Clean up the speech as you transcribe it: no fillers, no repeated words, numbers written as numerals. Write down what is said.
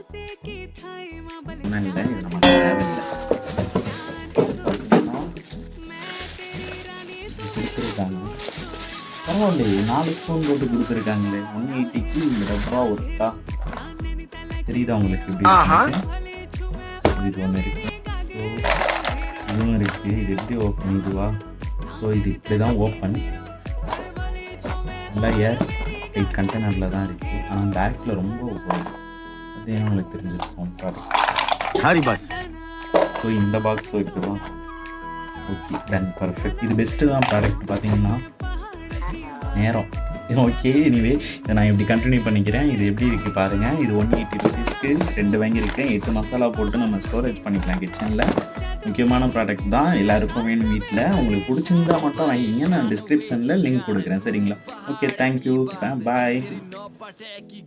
ஒன்றும் இல்லை, இது நமக்கு தேவையில்லை. கொடுத்துருக்காங்க, பரவாயில்லையே 4 ஸ்பூன் போட்டு கொடுத்துருக்காங்களே. 180க்கு இந்த ரூபா ஒர்த்தா? தெரியுதா உங்களுக்கு? எப்படி இது ஒன்று இருக்கு, ஸோ இதுவும் இருக்குது. இது எப்படி ஓப்பன்? இதுவா? ஸோ இது இப்படி தான் ஓப்பன். நல்லா ஏர் டைட் கண்டெய்னரில் தான் இருக்குது. ஆனால் பேக்கில் ரொம்ப ஓப்பன். அது ஏன் உங்களுக்கு தெரிஞ்சிருக்கும் ப்ராடக்ட். Sorry boss. ஸோ இந்த பாக்ஸ் ஓகேவா? Okay, done, perfect. இது பெஸ்ட்டு தான் ப்ராடக்ட் பார்த்தீங்கன்னா. நேரம் ஓகே. எனிவே இதை நான் எப்படி கண்டினியூ பண்ணிக்கிறேன். இது எப்படி இருக்குது பாருங்கள். இது 180 ருபீஸ்க்கு 2 வாங்கியிருக்கேன். 8 மசாலா போட்டு நம்ம ஸ்டோரேஜ் பண்ணிக்கலாம் கிச்சனில். முக்கியமான ப்ராடக்ட் தான், எல்லாருக்கும் வேணும் வீட்டில். உங்களுக்கு பிடிச்சிருந்தா மட்டும் வாங்கிங்க. நான் டிஸ்கிரிப்ஷனில் லிங்க் கொடுக்குறேன், சரிங்களா? ஓகே, தேங்க்யூ, பாய்.